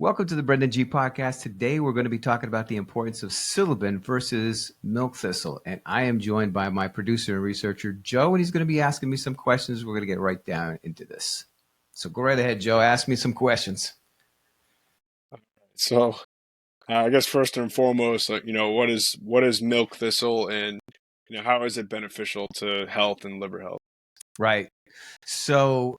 Welcome to the Brendan G podcast. Today we're going to be talking about the importance of Silybin versus milk thistle. And I am joined by my producer and researcher, Joe, and he's going to be asking me some questions. We're going to get right down into this. So go right ahead, Joe. Ask me some questions. So, I guess first and foremost, what is milk thistle, and how is it beneficial to health and liver health? Right. So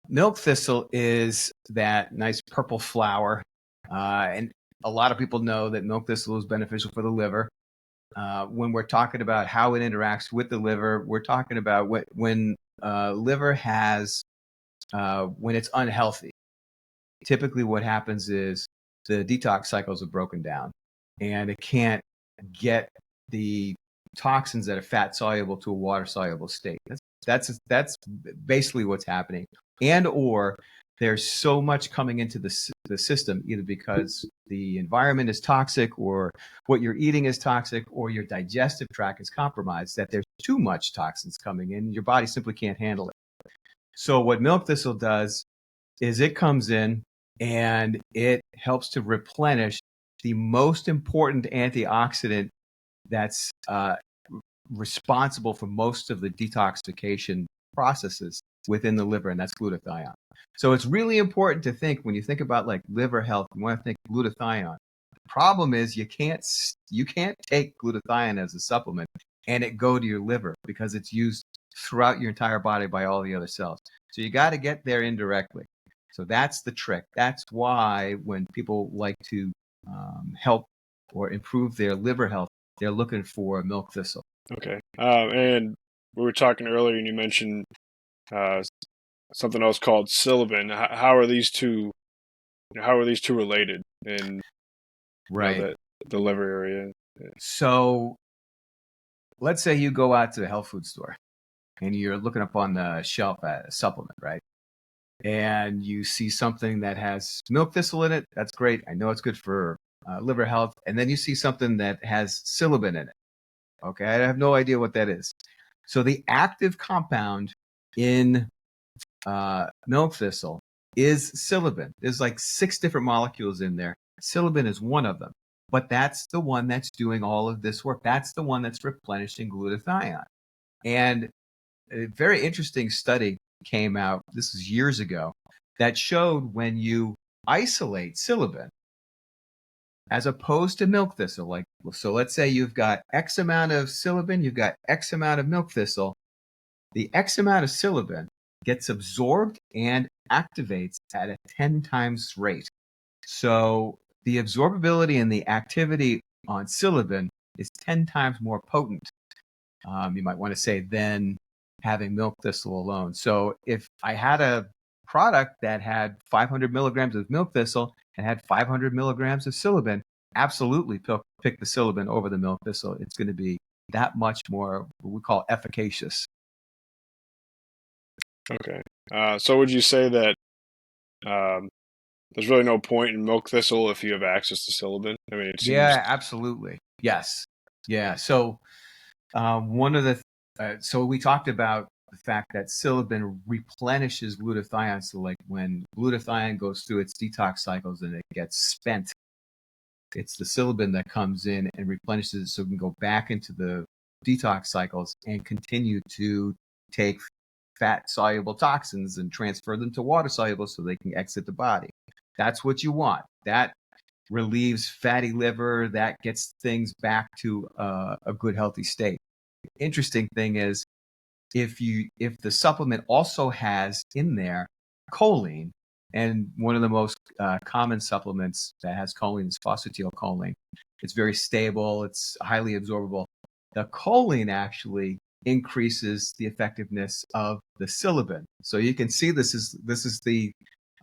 milk thistle is that nice purple flower. And a lot of people know that milk thistle is beneficial for the liver. When we're talking about how it interacts with the liver, we're talking about when liver has, when it's unhealthy. Typically what happens is the detox cycles are broken down and it can't get the toxins that are fat soluble to a water soluble state. That's basically what's happening. And or there's so much coming into the system, either because the environment is toxic or what you're eating is toxic or your digestive tract is compromised, that there's too much toxins coming in. Your body simply can't handle it. So what milk thistle does is it comes in and it helps to replenish the most important antioxidant that's responsible for most of the detoxification processes within the liver, and that's glutathione. So it's really important to think, when you think about like liver health, you want to think glutathione. The problem is you can't take glutathione as a supplement and it go to your liver because it's used throughout your entire body by all the other cells. So you got to get there indirectly. So that's the trick. That's why when people like to help or improve their liver health, they're looking for milk thistle. Okay. And we were talking earlier, and you mentioned uh, something else called Silybin. How are these two? How are these two related in Right. the liver area? So let's say you go out to the health food store and you're looking up on the shelf at a supplement, right? And you see something that has milk thistle in it. That's great. I know it's good for liver health. And then you see something that has Silybin in it. Okay, I have no idea what that is. So the active compound in milk thistle is Silybin. There's like 6 different molecules in there. Silybin is one of them. But that's the one that's doing all of this work. That's the one that's replenishing glutathione. And a very interesting study came out, this is years ago, that showed when you isolate Silybin, as opposed to milk thistle, like, so let's say you've got X amount of Silybin, you've got X amount of milk thistle. The X amount of Silybin gets absorbed and activates at a 10 times rate. So the absorbability and the activity on Silybin is 10 times more potent, you might want to say, than having milk thistle alone. So if I had a product that had 500 milligrams of milk thistle and had 500 milligrams of Silybin, absolutely pick the Silybin over the milk thistle. It's going to be that much more, what we call, efficacious. Okay. So would you say that there's really no point in milk thistle if you have access to Silybin? I mean, it seems. Yeah, absolutely. Yes. Yeah. So one of the so we talked about the fact that Silybin replenishes glutathione. So like when glutathione goes through its detox cycles and it gets spent, it's the Silybin that comes in and replenishes it so it can go back into the detox cycles and continue to take fat soluble toxins and transfer them to water soluble so they can exit the body. That's what you want. That relieves fatty liver. That gets things back to a good, healthy state. Interesting thing is, if the supplement also has in there choline, and one of the most common supplements that has choline is phosphatidylcholine. It's very stable. It's highly absorbable. The choline actually increases the effectiveness of the Silybin. So you can see this is the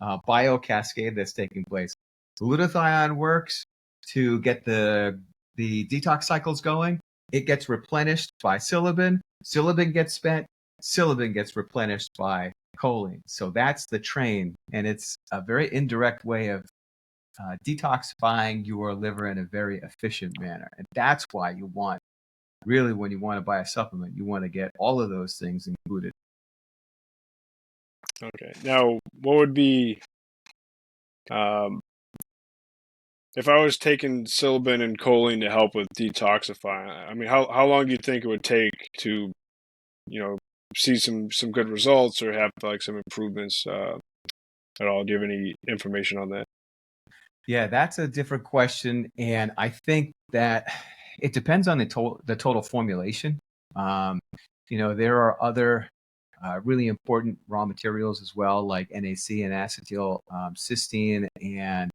biocascade that's taking place. Glutathione works to get the detox cycles going. It gets replenished by Silybin. Silybin gets spent. Silybin gets replenished by choline. So that's the train, and it's a very indirect way of detoxifying your liver in a very efficient manner. And that's why you want, really, when you want to buy a supplement, you want to get all of those things included. Okay. Now, what would be if I was taking Silybin and choline to help with detoxifying, I mean, how long do you think it would take to, you know, see some good results or have like some improvements at all? Do you have any information on that? Yeah, that's a different question, and I think that it depends on the total formulation. Um, there are other really important raw materials as well, like NAC and acetyl cysteine and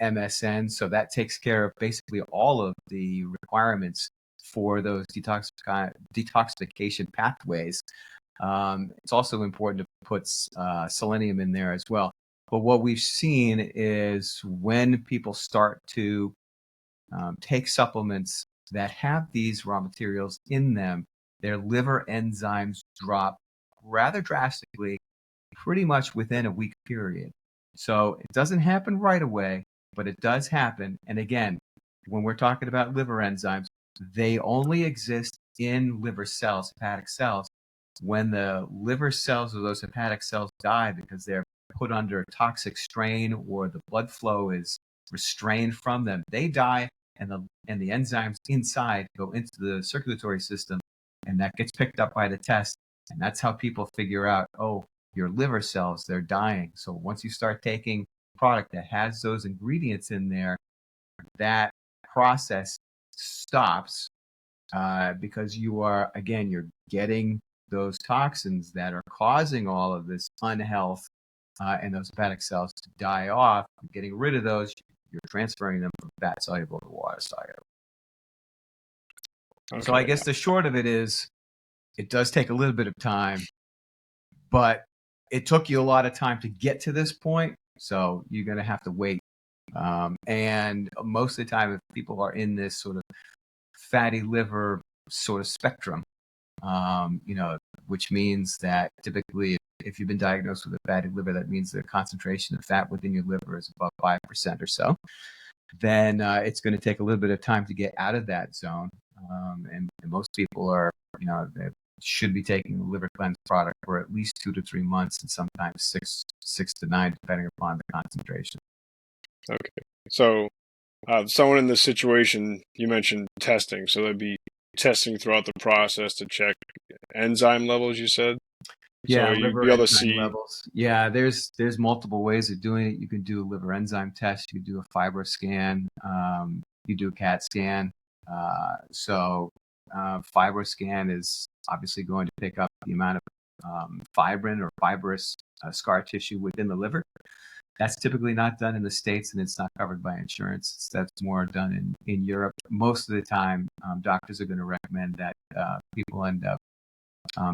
MSN. So that takes care of basically all of the requirements for those detoxification pathways. It's also important to put selenium in there as well. But what we've seen is when people start to take supplements that have these raw materials in them, their liver enzymes drop rather drastically, pretty much within a week period. So it doesn't happen right away, but it does happen. And again, when we're talking about liver enzymes, they only exist in liver cells, hepatic cells. When the liver cells or those hepatic cells die because they're put under toxic strain or the blood flow is restrained from them, they die, and the enzymes inside go into the circulatory system, and that gets picked up by the test. And that's how people figure out, oh, your liver cells, they're dying. So once you start taking product that has those ingredients in there, that process stops because you're getting those toxins that are causing all of this unhealth and those hepatic cells to die off. Getting rid of those, you're transferring them from fat soluble to water soluble. So I Okay. guess the short of it is, it does take a little bit of time, but it took you a lot of time to get to this point. So you're going to have to wait. And most of the time, if people are in this sort of fatty liver sort of spectrum, which means that typically if you've been diagnosed with a fatty liver, that means the concentration of fat within your liver is above 5% or so, then it's going to take a little bit of time to get out of that zone. And most people are, they should be taking the liver cleanse product for at least 2 to 3 months, and sometimes six to nine, depending upon the concentration. Okay. So, someone in this situation, you mentioned testing, so there'd be testing throughout the process to check enzyme levels, you said? So Yeah, you'd liver be able to enzyme see. levels. Yeah, there's multiple ways of doing it. You can do a liver enzyme test. You can do a fibro scan. You do a CAT scan. Fibro scan is obviously going to pick up the amount of fibrin or fibrous scar tissue within the liver. That's typically not done in the States, and it's not covered by insurance. That's more done in Europe. Most of the time, doctors are going to recommend that people end up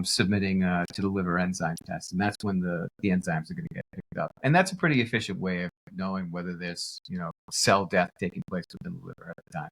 submitting to the liver enzyme test, and that's when the enzymes are going to get picked up. And that's a pretty efficient way of knowing whether there's cell death taking place within the liver at the time.